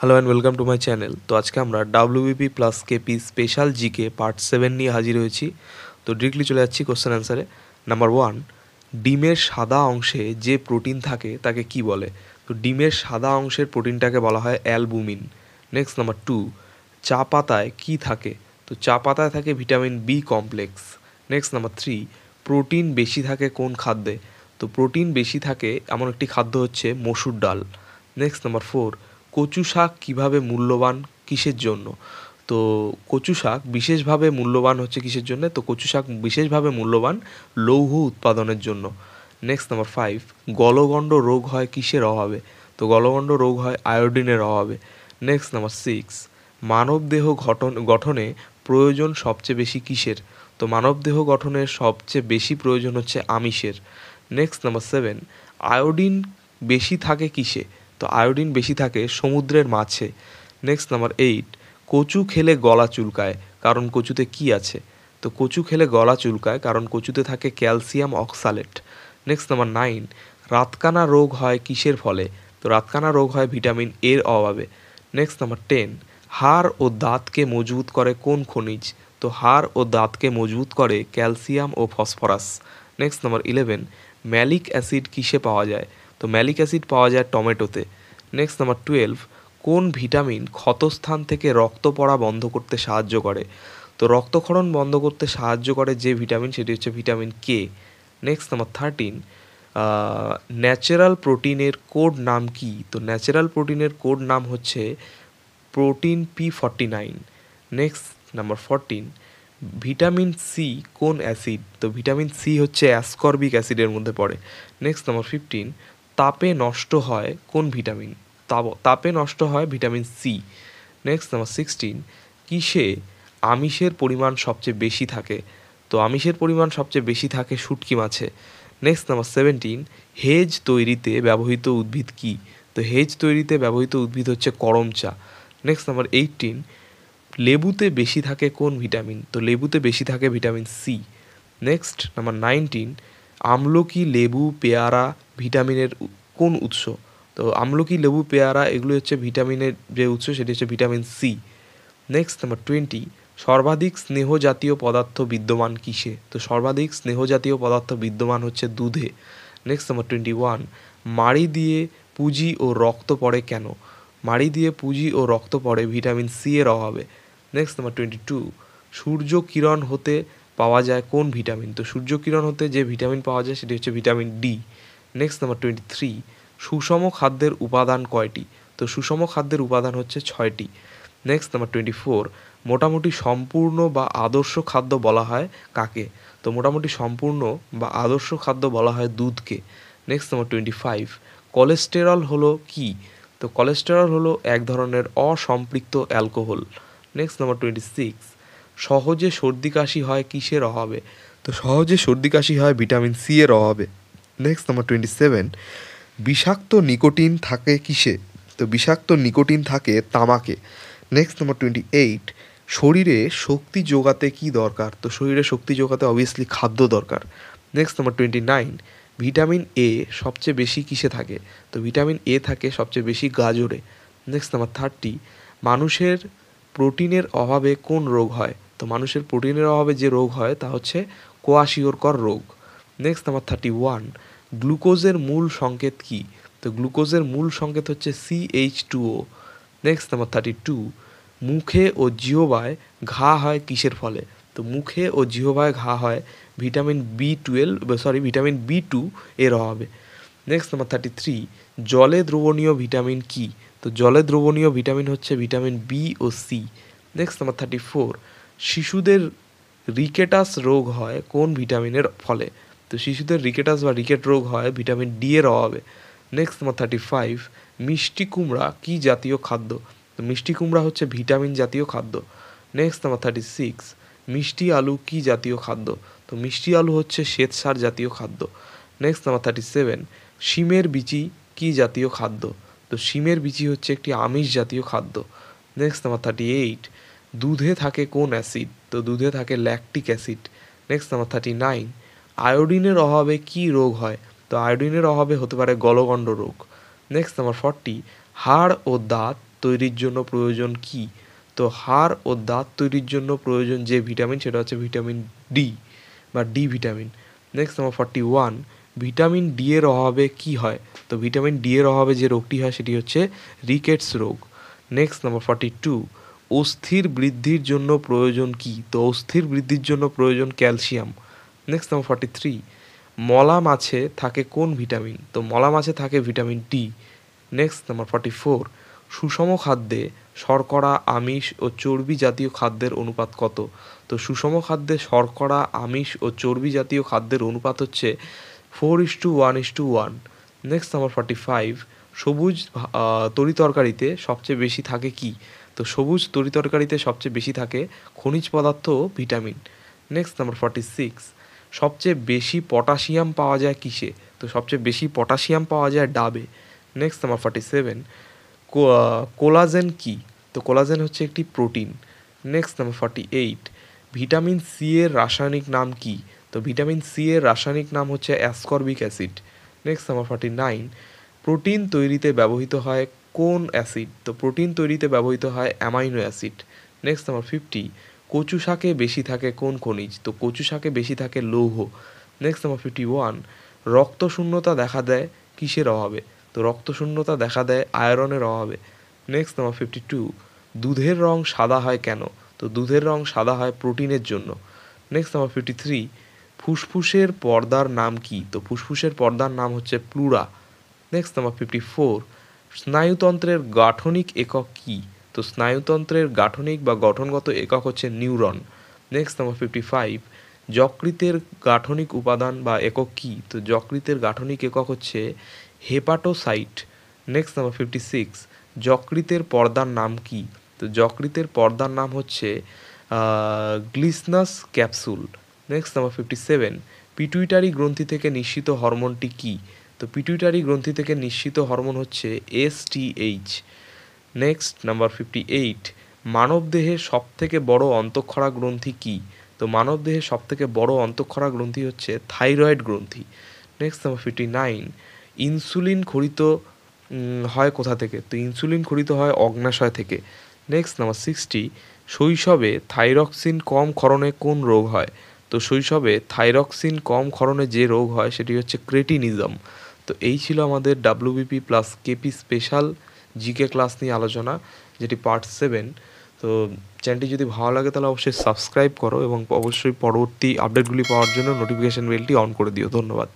Hello and welcome to my channel. তো আজকে আমরা WBP plus KP special GK part 7 নিয়ে হাজির হয়েছি। তো ডিরেক্টলি চলে যাচ্ছি কোশ্চেন অ্যান্সারে। নাম্বার 1, ডিমের সাদা অংশে যে প্রোটিন থাকে তাকে কি বলে? তো ডিমের সাদা অংশের প্রোটিনটাকে বলা হয় অ্যালবুমিন। নেক্সট নাম্বার 2, চা পাতায় কী থাকে? তো চা পাতায় থাকে vitamin B complex. Next number 3, protein বেশি থাকে কোন খাদ্যে? তো প্রোটিন বেশি থাকে এমন একটি খাদ্য হচ্ছে মসুর ডাল। নেক্সট নাম্বার 4, কচু শাক কীভাবে মূল্যবান কিসের জন্য? তো কচু শাক বিশেষভাবে মূল্যবান হচ্ছে কিসের জন্য? তো কচু শাক বিশেষভাবে মূল্যবান লৌহ উৎপাদনের জন্য। নেক্সট নাম্বার 5, গলগণ্ড রোগ হয় কিসের অভাবে? তো গলগণ্ড রোগ হয় আয়োডিনের অভাবে। নেক্সট নাম্বার 6, মানবদেহ গঠনে প্রয়োজন সবচেয়ে বেশি কিসের? তো মানবদেহ গঠনের সবচেয়ে বেশি প্রয়োজন হচ্ছে আমিষের। নেক্সট নাম্বার 7, আয়োডিন বেশি থাকে কিসে? তো আয়োডিন বেশি থাকে সমুদ্রের মাছে। নেক্সট নাম্বার 8, কচু খেলে গলা চুলকায় কারণ কচুতে কি আছে? তো কচু খেলে গলা চুলকায় কারণ কচুতে থাকে ক্যালসিয়াম অক্সালেট। নেক্সট নাম্বার 9, রাতকানা রোগ হয় কিসের ফলে? তো রাতকানা রোগ হয় ভিটামিন এর অভাবে। নেক্সট নাম্বার 10, হাড় ও দাঁতকে মজবুত করে কোন খনিজ? তো হাড় ও দাঁতকে মজবুত করে ক্যালসিয়াম ও phosphorus. Next number 11, malic acid কিসে পাওয়া যায়? তো ম্যালিক অ্যাসিড পাওয়া যায় টমেটোতে। নেক্সট নাম্বার 12, কোন ভিটামিন ক্ষতস্থান থেকে রক্ত পড়া বন্ধ করতে সাহায্য করে? তো রক্তক্ষরণ বন্ধ করতে সাহায্য করে যে ভিটামিন সেটি হচ্ছে vitamin K. Next number 13, natural প্রোটিনের কোড নাম কি? তো ন্যাচারাল প্রোটিনের কোড নাম হচ্ছে protein P49। Next number 14, vitamin C কোন অ্যাসিড? তো ভিটামিন সি হচ্ছে অ্যাসকর্বিক অ্যাসিডের মধ্যে পড়ে। নেক্সট নাম্বার 15, তাপে নষ্ট হয় কোন ভিটামিন? তাপে নষ্ট হয় ভিটামিন সি। নেক্সট নাম্বার 16, কিসে আমিষের পরিমাণ সবচেয়ে বেশি থাকে? তো আমিষের পরিমাণ সবচেয়ে বেশি থাকে শুটকি মাছে। নেক্সট নাম্বার 17, হেজ তৈরিতে ব্যবহৃত উদ্ভিদ কী? তো হেজ তৈরিতে ব্যবহৃত উদ্ভিদ হচ্ছে করম চা। নেক্সট নাম্বার 18, লেবুতে বেশি থাকে কোন ভিটামিন? তো লেবুতে বেশি থাকে ভিটামিন সি। নেক্সট নাম্বার 19, আমলকি লেবু পেয়ারা ভিটামিনের কোন উৎস? তো আমলকি লেবু পেয়ারা এগুলো হচ্ছে ভিটামিনের যে উৎস সেটি হচ্ছে ভিটামিন সি। নেক্সট নাম্বার 20, সর্বাধিক স্নেহ জাতীয় পদার্থ বিদ্যমান কিসে? তো সর্বাধিক স্নেহ জাতীয় পদার্থ বিদ্যমান হচ্ছে দুধে। নেক্সট নাম্বার 21, মাড়ি দিয়ে পুঁজি ও রক্ত পড়ে কেন? মাড়ি দিয়ে পুঁজি ও রক্ত পড়ে ভিটামিন সি এর অভাবে। নেক্সট নাম্বার 22, সূর্য কিরণ হতে পাওয়া যায় কোন ভিটামিন? তো সূর্য কিরণ হতে যে ভিটামিন পাওয়া যায় সেটি হচ্ছে ভিটামিন ডি। নেক্সট নাম্বার 23, সুষম খাদ্যের উপাদান কয়টি? তো সুষম খাদ্যের উপাদান হচ্ছে 6টি। নেক্সট নাম্বার 24, মোটামুটি সম্পূর্ণ বা আদর্শ খাদ্য বলা হয় কাকে? তো মোটামুটি সম্পূর্ণ বা আদর্শ খাদ্য বলা হয় দুধকে। নেক্সট নাম্বার 25, কোলেস্টেরল হলো কি? তো কোলেস্টেরল হলো এক ধরনের অসম্পৃক্ত অ্যালকোহল। নেক্সট নাম্বার 26, সহজে সর্দি কাশি হয় কিসের অভাবে? তো সহজে সর্দি কাশি হয় ভিটামিন সি এর অভাবে। নেক্সট নাম্বার 27, বিষাক্ত নিকোটিন থাকে কিসে? তো বিষাক্ত নিকোটিন থাকে তামাকে। নেক্সট নাম্বার 28, শরীরে শক্তি যোগাতে কি দরকার? তো শরীরে শক্তি যোগাতে অবভিয়াসলি খাদ্য দরকার। নেক্সট নাম্বার 29, ভিটামিন এ সবচেয়ে বেশি কিসে থাকে? তো ভিটামিন এ থাকে সবচেয়ে বেশি গাজরে। নেক্সট নাম্বার 30, মানুষের প্রোটিনের অভাবে কোন রোগ হয়? তো মানুষের প্রোটিনের অভাবে যে রোগ হয় তা হচ্ছে কোয়াশিওরকর রোগ। নেক্সট নাম্বার 31, গ্লুকোজের মূল সংকেত কী? তো গ্লুকোজের মূল সংকেত হচ্ছে CH2O। নেক্সট নাম্বার 32, মুখে ও জিহ্বায় ঘা হয় কিসের ফলে? তো মুখে ও জিহ্বায় ঘা হয় ভিটামিন বি টু এর অভাবে। নেক্সট নাম্বার 33, জলে দ্রবণীয় ভিটামিন কি? তো জলে দ্রবণীয় ভিটামিন হচ্ছে ভিটামিন বি ও সি। নেক্সট নাম্বার 34, শিশুদের রিকেটাস রোগ হয় কোন ভিটামিনের ফলে? তো শিশুদের রিকেটাস বা রিকেট রোগ হয় ভিটামিন ডি এর অভাবে। নেক্সট নাম্বার 35, মিষ্টি কুমড়া কী জাতীয় খাদ্য? তো মিষ্টি কুমড়া হচ্ছে ভিটামিন জাতীয় খাদ্য। নেক্সট নাম্বার 36, মিষ্টি আলু কী জাতীয় খাদ্য? তো মিষ্টি আলু হচ্ছে শ্বেতসার জাতীয় খাদ্য। নেক্সট নাম্বার 37, শিমের বিচি কী জাতীয় খাদ্য? তো শিমের বিচি হচ্ছে একটি আমিষ জাতীয় খাদ্য। নেক্সট নাম্বার 38, দুধে থাকে কোন অ্যাসিড? তো দুধে থাকে ল্যাকটিক অ্যাসিড। নেক্সট নাম্বার 39, আয়োডিনের অভাবে কী রোগ হয়? তো আয়োডিনের অভাবে হতে পারে গলগণ্ড রোগ। নেক্সট নাম্বার 40, হাড় ও দাঁত তৈরির জন্য প্রয়োজন কি? তো হাড় ও দাঁত তৈরির জন্য প্রয়োজন যে ভিটামিন সেটা হচ্ছে ভিটামিন ডি বা D vitamin. Next number 41, vitamin D এর অভাবে কি হয়? তো ভিটামিন ডি এর অভাবে যে রোগটি হয় সেটি হচ্ছে রিকেটস রোগ। নেক্সট নাম্বার 42, অস্থির বৃদ্ধির জন্য প্রয়োজন কি? তো অস্থির বৃদ্ধির জন্য প্রয়োজন ক্যালসিয়াম। নেক্সট নাম্বার 43, মলা মাছে থাকে কোন ভিটামিন? তো মলা মাছে থাকে ভিটামিন ডি। নেক্সট নাম্বার 44, সুষম খাদ্যে শর্করা, আমিষ ও চর্বি জাতীয় খাদ্যের অনুপাত কত? তো সুষম খাদ্যে শর্করা, আমিষ ও চর্বি জাতীয় খাদ্যের অনুপাত হচ্ছে 4:1:1। নেক্সট নাম্বার 45, সবুজ তরিতরকারিতে সবচেয়ে বেশি থাকে কি? তো সবুজ তরিতরকারিতে সবচেয়ে বেশি থাকে খনিজ পদার্থ ও ভিটামিন। নেক্সট নাম্বার 46, সবচেয়ে বেশি পটাশিয়াম পাওয়া যায় কিসে? তো সবচেয়ে বেশি পটাশিয়াম পাওয়া যায় ডাবে। নেক্সট নাম্বার 47, কোলাজেন কি? তো কোলাজেন হচ্ছে একটি protein. Next number 48, vitamin C এর রাসায়নিক নাম কি? তো ভিটামিন সি এর রাসায়নিক নাম হচ্ছে ascorbic acid. Next number 49, protein তৈরিতে ব্যবহৃত হয় কোন অ্যাসিড? তো প্রোটিন তৈরিতে ব্যবহৃত হয় অ্যামাইনো অ্যাসিড। নেক্সট নাম্বার 50, কচু শাকে বেশি থাকে কোন খনিজ? তো কচু শাকে বেশি থাকে লৌহ। নেক্সট নাম্বার 51, রক্তশূন্যতা দেখা দেয় কিসের অভাবে? তো রক্তশূন্যতা দেখা দেয় আয়রনের অভাবে। নেক্সট নাম্বার 52, দুধের রং সাদা হয় কেন? তো দুধের রং সাদা হয় প্রোটিনের জন্য। নেক্সট নাম্বার 53, ফুসফুসের পর্দার নাম কি? তো ফুসফুসের পর্দার নাম হচ্ছে প্লুরা। নেক্সট নাম্বার 54, স্নায়ুতন্ত্রের গাঠনিক একক কি? তো স্নায়ুতন্ত্রের গাঠনিক বা গঠনগত একক হচ্ছে নিউরন। নেক্সট নাম্বার 55, যকৃতের গাঠনিক উপাদান বা একক কি? তো যকৃতের গাঠনিক একক হচ্ছে হেপাটোসাইট। নেক্সট নাম্বার 56, যকৃতের পর্দার নাম কি? তো যকৃতের পর্দার নাম হচ্ছে গ্লিসনাস ক্যাপসুল। নেক্সট নাম্বার 57, পিটুইটারি গ্রন্থি থেকে নিঃসৃত হরমোনটি কি? তো পিটুইটারি গ্রন্থি থেকে নিঃসৃত হরমোন হচ্ছে এসটিএইচ। নেক্সট নাম্বার 58, মানবদেহের সবথেকে বড় অন্তঃক্ষরা গ্রন্থি কি? তো মানবদেহের সবথেকে বড় অন্তঃক্ষরা গ্রন্থি হচ্ছে থাইরয়েড গ্রন্থি। নেক্সট নাম্বার 59, ইনসুলিন খরিত হয় কোথা থেকে? তো ইনসুলিন খরিত হয় অগ্ন্যাশয় থেকে। নেক্সট নাম্বার 60, শৈশবে থাইরক্সিন কম ক্ষরণে কোন রোগ হয়? তো শৈশবে থাইরক্সিন কম ক্ষরণে যে রোগ হয় সেটি হচ্ছে ক্রেটিনিজম। তো এই ছিল আমাদের WBP plus KP special GK class নিয়ে আলোচনা, যেটি পার্ট 7। তো চ্যানেলটি যদি ভালো লাগে তাহলে অবশ্যই সাবস্ক্রাইব করো এবং অবশ্যই পরবর্তী আপডেটগুলি পাওয়ার জন্য নোটিফিকেশান বেলটি অন করে দিও। ধন্যবাদ।